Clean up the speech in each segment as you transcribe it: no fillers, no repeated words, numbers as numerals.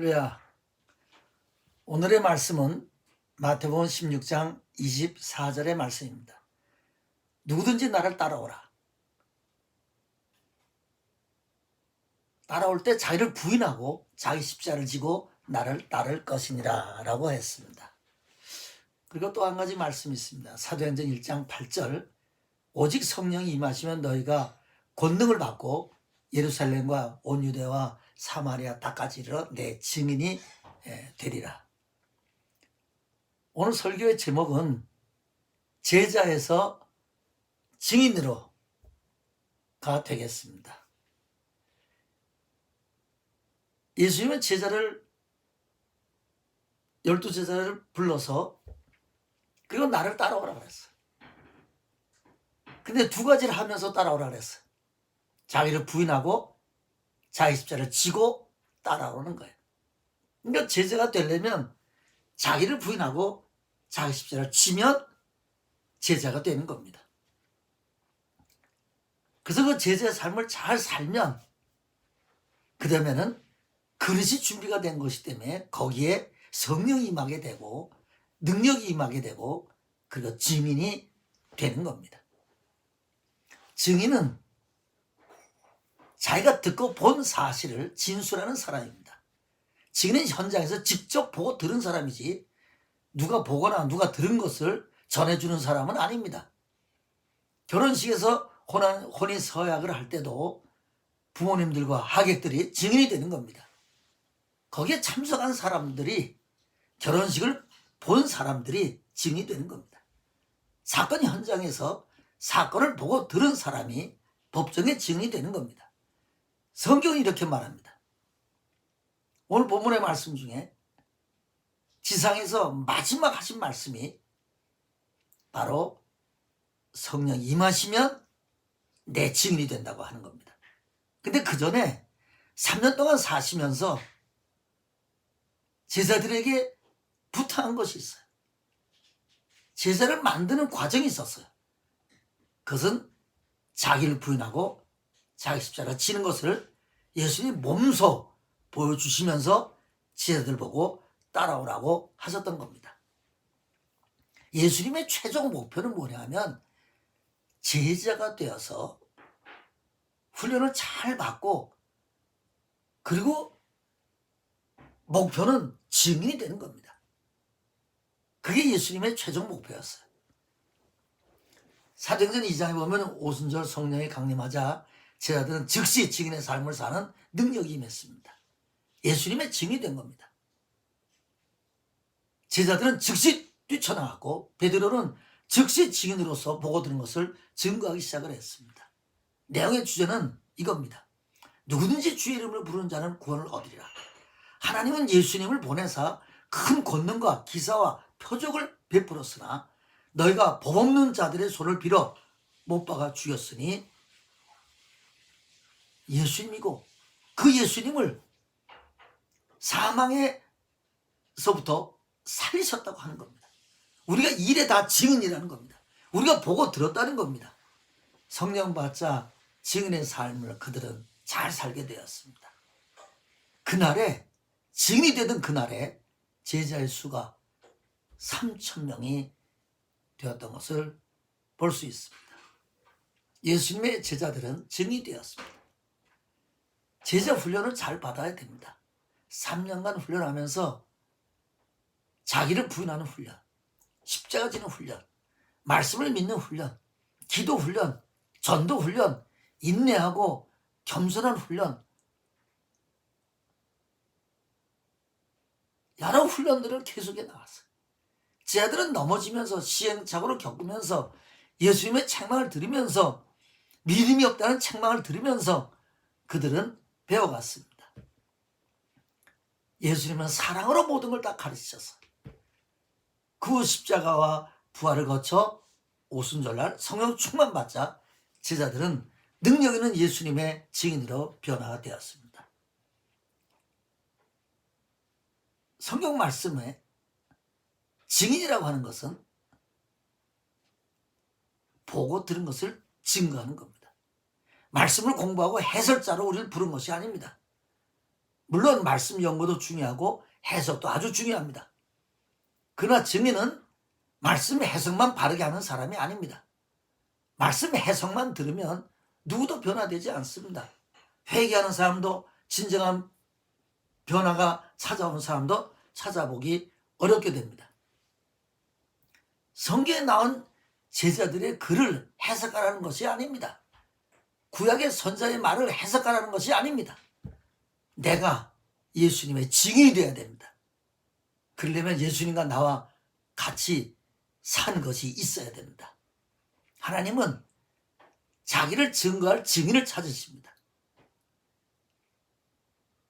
할렐루야. 오늘의 말씀은 마태복음 16장 24절의 말씀입니다. 누구든지 나를 따라오라. 따라올 때 자기를 부인하고 자기 십자가를 지고 나를 따를 것이니라 라고 했습니다. 그리고 또 한 가지 말씀이 있습니다. 사도행전 1장 8절 오직 성령이 임하시면 너희가 권능을 받고 예루살렘과 온 유대와 사마리아 땅까지 이르러 내 증인이 되리라. 오늘 설교의 제목은 제자에서 증인으로가 되겠습니다. 예수님은 제자를 12제자를 불러서 그리고 나를 따라오라 그랬어요. 근데 두 가지를 하면서 따라오라 그랬어요. 자기를 부인하고 자기 십자가를 지고 따라오는 거예요. 그러니까 제자가 되려면 자기를 부인하고 자기 십자가를 지면 제자가 되는 겁니다. 그래서 그 제자의 삶을 잘 살면 그 다음에는 그릇이 준비가 된 것이기 때문에 거기에 성령이 임하게 되고 능력이 임하게 되고 그리고 증인이 되는 겁니다. 증인은 자기가 듣고 본 사실을 진술하는 사람입니다. 증인은 현장에서 직접 보고 들은 사람이지 누가 보거나 누가 들은 것을 전해주는 사람은 아닙니다. 결혼식에서 혼인 서약을 할 때도 부모님들과 하객들이 증인이 되는 겁니다. 거기에 참석한 사람들이 결혼식을 본 사람들이 증인이 되는 겁니다. 사건 현장에서 사건을 보고 들은 사람이 법정의 증인이 되는 겁니다. 성경이 이렇게 말합니다. 오늘 본문의 말씀 중에 지상에서 마지막 하신 말씀이 바로 성령 임하시면 내 증인이 된다고 하는 겁니다. 근데 그 전에 3년 동안 사시면서 제자들에게 부탁한 것이 있어요. 제자를 만드는 과정이 있었어요. 그것은 자기를 부인하고 자기 십자가를 지는 것을 예수님이 몸소 보여주시면서 제자들 보고 따라오라고 하셨던 겁니다. 예수님의 최종 목표는 뭐냐 하면 제자가 되어서 훈련을 잘 받고 그리고 목표는 증인이 되는 겁니다. 그게 예수님의 최종 목표였어요. 사도행전 2장에 보면 오순절 성령이 강림하자 제자들은 즉시 증인의 삶을 사는 능력이 임했습니다. 예수님의 증인이 된 겁니다. 제자들은 즉시 뛰쳐나갔고 베드로는 즉시 증인으로서 보고 들은 것을 증거하기 시작을 했습니다. 내용의 주제는 이겁니다. 누구든지 주의 이름을 부르는 자는 구원을 얻으리라. 하나님은 예수님을 보내사 큰 권능과 기사와 표적을 베풀었으나 너희가 법 없는 자들의 손을 빌어 못 박아 죽였으니 예수님이고 그 예수님을 사망에서부터 살리셨다고 하는 겁니다. 우리가 일에 다 증인이라는 겁니다. 우리가 보고 들었다는 겁니다. 성령 받자 증인의 삶을 그들은 잘 살게 되었습니다. 그날에 증인이 되던 그날에 제자의 수가 3,000명이 되었던 것을 볼 수 있습니다. 예수님의 제자들은 증인이 되었습니다. 제자 훈련을 잘 받아야 됩니다. 3년간 훈련하면서 자기를 부인하는 훈련, 십자가 지는 훈련, 말씀을 믿는 훈련, 기도 훈련, 전도 훈련, 인내하고 겸손한 훈련, 여러 훈련들을 계속해 나갔어요. 제자들은 넘어지면서 시행착오를 겪으면서 예수님의 책망을 들으면서 믿음이 없다는 책망을 들으면서 그들은 배워갔습니다. 예수님은 사랑으로 모든 걸 다 가르치셨어요. 그 십자가와 부활을 거쳐 오순절날 성령 충만 받자 제자들은 능력 있는 예수님의 증인으로 변화가 되었습니다. 성경 말씀에 증인이라고 하는 것은 보고 들은 것을 증거하는 겁니다. 말씀을 공부하고 해설자로 우리를 부른 것이 아닙니다. 물론 말씀 연구도 중요하고 해석도 아주 중요합니다. 그러나 증인은 말씀 해석만 바르게 하는 사람이 아닙니다. 말씀 해석만 들으면 누구도 변화되지 않습니다. 회개하는 사람도 진정한 변화가 찾아오는 사람도 찾아보기 어렵게 됩니다. 성경에 나온 제자들의 글을 해석하라는 것이 아닙니다. 구약의 선자의 말을 해석하라는 것이 아닙니다. 내가 예수님의 증인이 되어야 됩니다. 그러려면 예수님과 나와 같이 산 것이 있어야 됩니다. 하나님은 자기를 증거할 증인을 찾으십니다.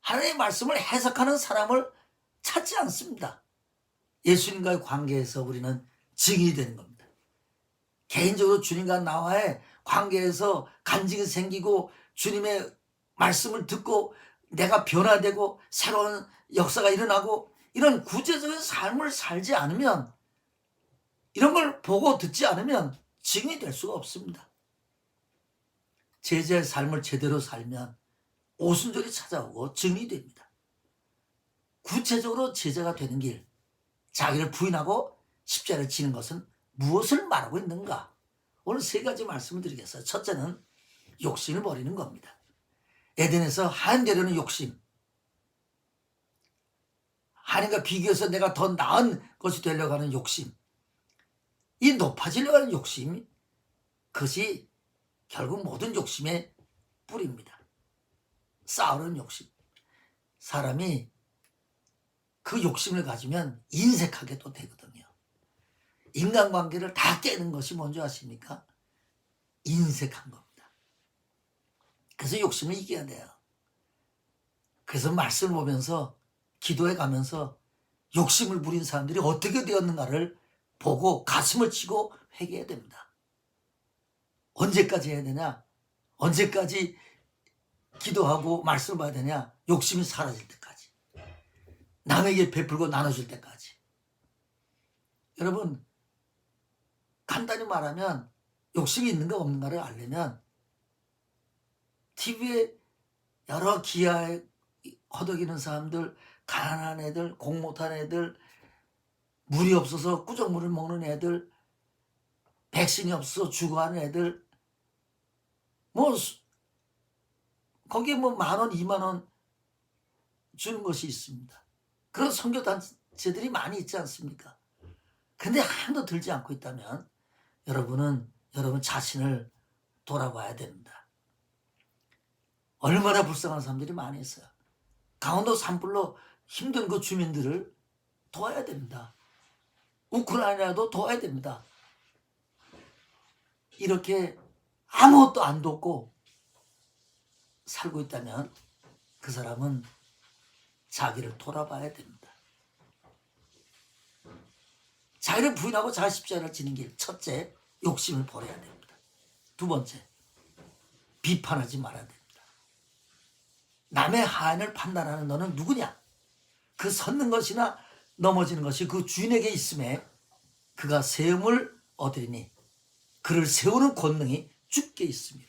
하나님의 말씀을 해석하는 사람을 찾지 않습니다. 예수님과의 관계에서 우리는 증인이 되는 겁니다. 개인적으로 주님과 나와의 관계에서 간증이 생기고 주님의 말씀을 듣고 내가 변화되고 새로운 역사가 일어나고 이런 구체적인 삶을 살지 않으면, 이런 걸 보고 듣지 않으면 증인이 될 수가 없습니다. 제자의 삶을 제대로 살면 오순절이 찾아오고 증인이 됩니다. 구체적으로 제자가 되는 길, 자기를 부인하고 십자가를 지는 것은 무엇을 말하고 있는가? 오늘 세 가지 말씀을 드리겠어요. 첫째는 욕심을 버리는 겁니다. 에덴에서 하나님께로는 욕심, 하나님과 비교해서 내가 더 나은 것이 되려고 하는 욕심, 이 높아지려고 하는 욕심, 그것이 결국 모든 욕심의 뿌리입니다. 싸우는 욕심. 사람이 그 욕심을 가지면 인색하게 또 되거든요. 인간관계를 다 깨는 것이 뭔지 아십니까? 인색한 겁니다. 그래서 욕심을 이겨야 돼요. 그래서 말씀을 보면서 기도해 가면서 욕심을 부린 사람들이 어떻게 되었는가를 보고 가슴을 치고 회개해야 됩니다. 언제까지 해야 되냐? 언제까지 기도하고 말씀을 봐야 되냐? 욕심이 사라질 때까지. 남에게 베풀고 나눠줄 때까지. 여러분, 간단히 말하면 욕심이 있는가 없는가를 알려면 TV에 여러 기아에 허덕이는 사람들, 가난한 애들, 공 못한 애들, 물이 없어서 꾸정물을 먹는 애들, 백신이 없어서 죽어가는 애들, 거기에 10,000원, 20,000원 주는 것이 있습니다. 그런 선교단체들이 많이 있지 않습니까? 근데 아무도 들지 않고 있다면 여러분 자신을 돌아봐야 됩니다. 얼마나 불쌍한 사람들이 많이 있어요. 강원도 산불로 힘든 그 주민들을 도와야 됩니다. 우크라이나도 도와야 됩니다. 이렇게 아무것도 안 돕고 살고 있다면 그 사람은 자기를 돌아봐야 됩니다. 자기를 부인하고 자기 십자가를 지는 길. 첫째, 욕심을 버려야 됩니다. 두 번째, 비판하지 말아야 됩니다. 남의 하안을 판단하는 너는 누구냐? 그 섰는 것이나 넘어지는 것이 그 주인에게 있음에 그가 세움을 얻으리니 그를 세우는 권능이 주께 있습니다.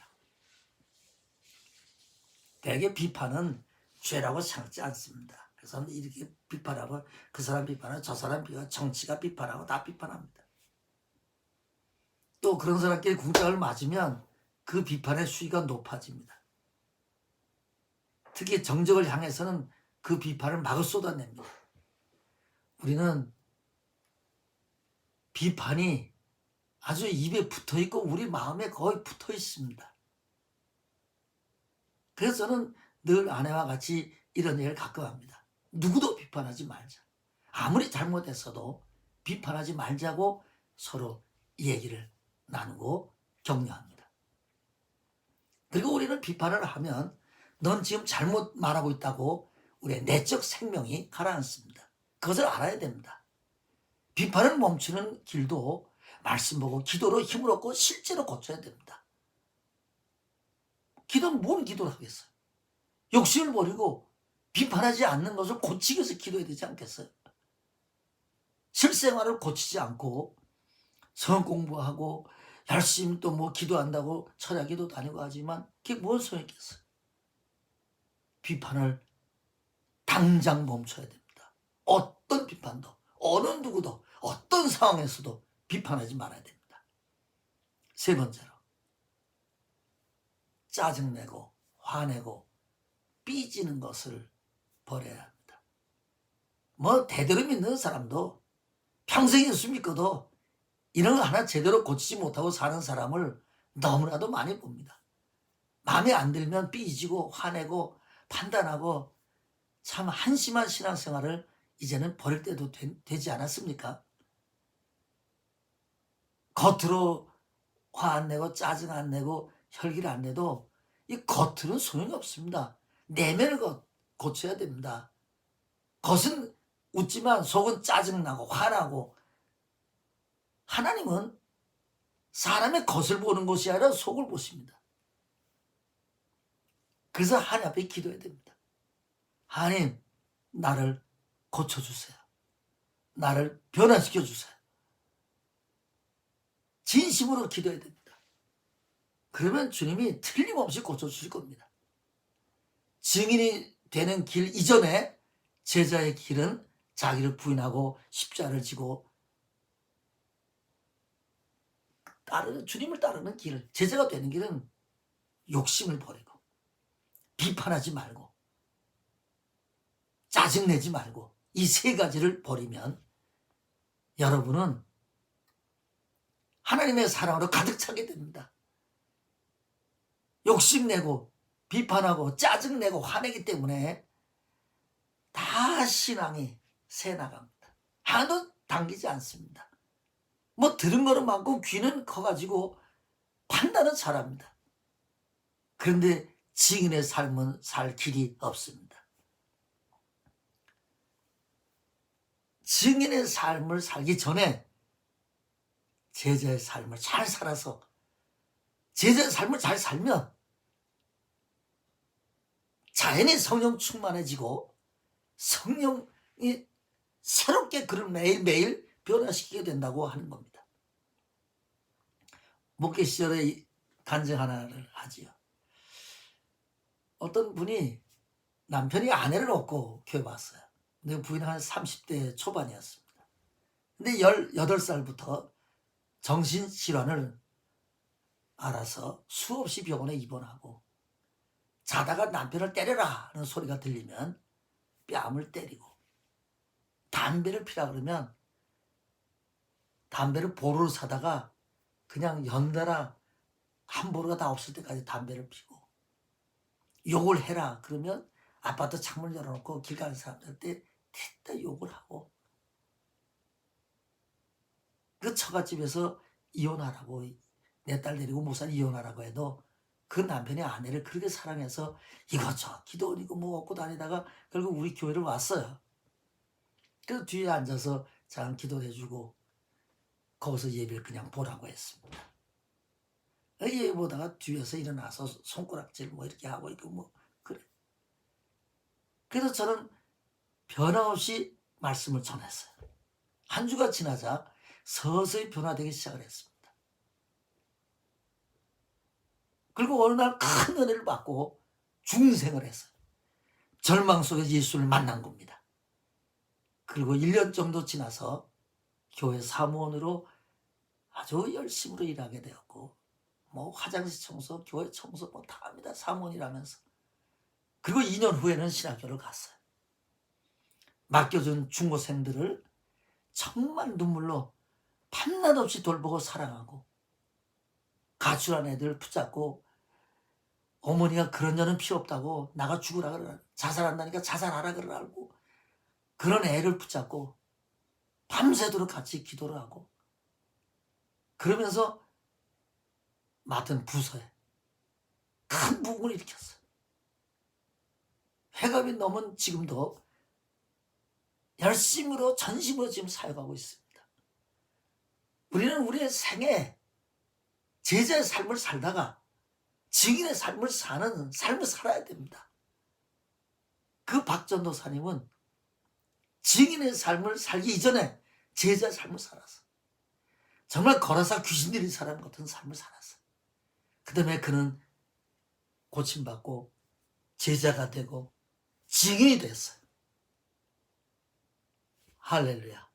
대개 비판은 죄라고 생각지 않습니다. 그래서 이렇게 비판하고 그 사람 비판하고 저 사람 비판하고 정치가 비판하고 다 비판합니다. 또 그런 사람끼리 궁짝을 맞으면 그 비판의 수위가 높아집니다. 특히 정적을 향해서는 그 비판을 막을 쏟아냅니다. 우리는 비판이 아주 입에 붙어있고 우리 마음에 거의 붙어 있습니다. 그래서 저는 늘 아내와 같이 이런 얘기를 가끔 합니다. 누구도 비판하지 말자. 아무리 잘못했어도 비판하지 말자고 서로 얘기를 나누고 격려합니다. 그리고 우리는 비판을 하면 넌 지금 잘못 말하고 있다고 우리의 내적 생명이 가라앉습니다. 그것을 알아야 됩니다. 비판을 멈추는 길도 말씀 보고 기도로 힘을 얻고 실제로 고쳐야 됩니다. 기도는 뭔 기도를 하겠어요? 욕심을 버리고 비판하지 않는 것을 고치기 위해서 기도해야 되지 않겠어요? 실생활을 고치지 않고 성경 공부하고 열심히 또 기도한다고 철야기도 다니고 하지만 그게 뭔 소용이 있겠어요? 비판을 당장 멈춰야 됩니다. 어떤 비판도, 어느 누구도, 어떤 상황에서도 비판하지 말아야 됩니다. 세 번째로, 짜증내고 화내고 삐지는 것을 버려야 합니다. 뭐 대대로 믿는 사람도 평생 예수 믿고도 이런 거 하나 제대로 고치지 못하고 사는 사람을 너무나도 많이 봅니다. 마음에 안 들면 삐지고 화내고 판단하고 참 한심한 신앙생활을 이제는 버릴 때도 되지 않았습니까? 겉으로 화 안 내고 짜증 안 내고 혈기를 안 내도 이 겉으로는 소용이 없습니다. 내면을 고쳐야 됩니다. 겉은 웃지만 속은 짜증나고 화나고, 하나님은 사람의 겉을 보는 것이 아니라 속을 보십니다. 그래서 하나님 앞에 기도해야 됩니다. 하나님, 나를 고쳐주세요. 나를 변화시켜 주세요. 진심으로 기도해야 됩니다. 그러면 주님이 틀림없이 고쳐주실 겁니다. 증인이 되는 길 이전에 제자의 길은 자기를 부인하고 십자가를 지고 주님을 따르는 길, 제자가 되는 길은 욕심을 버리고 비판하지 말고 짜증내지 말고 이 세 가지를 버리면 여러분은 하나님의 사랑으로 가득 차게 됩니다. 욕심내고 비판하고 짜증내고 화내기 때문에 다 신앙이 새나갑니다. 하나도 당기지 않습니다. 뭐 들은 거는 많고 귀는 커가지고 판단은 잘합니다. 그런데 증인의 삶은 살 길이 없습니다. 증인의 삶을 살기 전에 제자의 삶을 잘 살아서 제자의 삶을 잘 살면 자연히 성령 충만해지고 성령이 새롭게 그를 매일매일 변화시키게 된다고 하는 겁니다. 목회 시절에 간증 하나를 하지요. 어떤 분이 남편이 아내를 얻고 교회 왔어요. 근데 부인은 한 30대 초반이었습니다. 근데 18살부터 정신질환을 알아서 수없이 병원에 입원하고 자다가 남편을 때려라 하는 소리가 들리면 뺨을 때리고 담배를 피라 그러면 담배를 보루로 사다가 그냥 연달아 한 보루가 다 없을 때까지 담배를 피고 욕을 해라 그러면 아파트 창문 열어놓고 길 가는 사람들한테 됐다 욕을 하고 그 처갓집에서 이혼하라고 내 딸 데리고 목사님 이혼하라고 해도 그 남편이 아내를 그렇게 사랑해서 이것저것 기도원이고 뭐 얻고 다니다가 결국 우리 교회를 왔어요. 그래서 뒤에 앉아서 잠깐 기도해주고 거기서 예배를 그냥 보라고 했습니다. 예배 보다가 뒤에서 일어나서 손가락질 뭐 이렇게 하고 있고 뭐 그래. 그래서 저는 변함없이 말씀을 전했어요. 한 주가 지나자 서서히 변화되기 시작을 했습니다. 그리고 어느 날 큰 은혜를 받고 중생을 했어요. 절망 속에서 예수를 만난 겁니다. 그리고 1년 정도 지나서 교회 사무원으로 아주 열심으로 일하게 되었고 뭐 화장실 청소, 교회 청소 뭐 다 합니다. 사무원이라면서. 그리고 2년 후에는 신학교를 갔어요. 맡겨준 중고생들을 정말 눈물로 밤낮 없이 돌보고 사랑하고 가출한 애들 붙잡고 어머니가 그런 년은 필요 없다고 나가 죽으라 그러라 자살한다니까 자살하라 그러라고 그런 애를 붙잡고 밤새도록 같이 기도를 하고 그러면서 맡은 부서에 큰 부흥을 일으켰어요. 회갑이 넘은 지금도 열심으로 전심으로 지금 사역하고 있습니다. 우리는 우리의 생에 제자의 삶을 살다가 증인의 삶을 사는 삶을 살아야 됩니다. 그 박전도사님은 증인의 삶을 살기 이전에 제자의 삶을 살았어. 정말 걸어서 귀신 들린 사람 같은 삶을 살았어. 그 다음에 그는 고침받고 제자가 되고 증인이 됐어요. 할렐루야.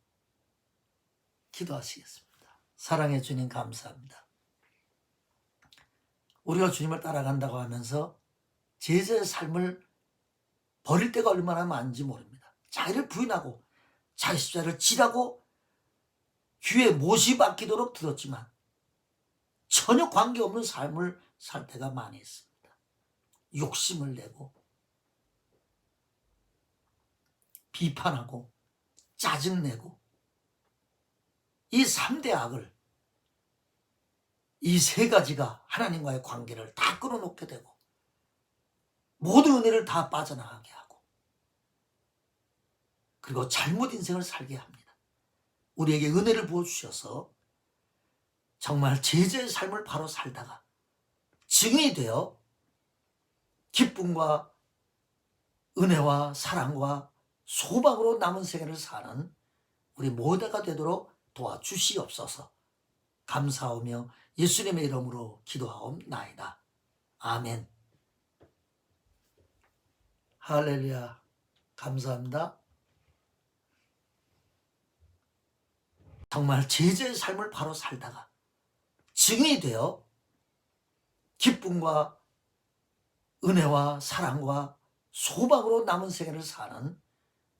기도하시겠습니다. 사랑해 주님 감사합니다. 우리가 주님을 따라간다고 하면서 제자의 삶을 버릴 때가 얼마나 많은지 모릅니다. 자기를 부인하고 자기 십자가를 지라고 귀에 못이 박히도록 들었지만 전혀 관계없는 삶을 살 때가 많이 있습니다. 욕심을 내고 비판하고 짜증내고 이 3대 악을, 이 세 가지가 하나님과의 관계를 다 끊어놓게 되고 모든 은혜를 다 빠져나가게 하고 그리고 잘못 인생을 살게 합니다. 우리에게 은혜를 부어주셔서 정말 제자의 삶을 바로 살다가 증인이 되어 기쁨과 은혜와 사랑과 소망으로 남은 세계를 사는 우리 모두가 되도록 도와주시옵소서. 감사하며 예수님의 이름으로 기도하옵나이다. 아멘. 할렐루야. 감사합니다. 정말 제자의 삶을 바로 살다가 증인이 되어 기쁨과 은혜와 사랑과 소망으로 남은 세계를 사는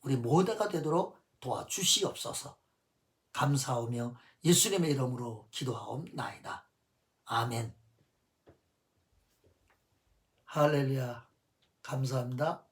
우리 모두가 되도록 도와주시옵소서. 감사하며 예수님의 이름으로 기도하옵나이다. 아멘. 할렐루야. 감사합니다.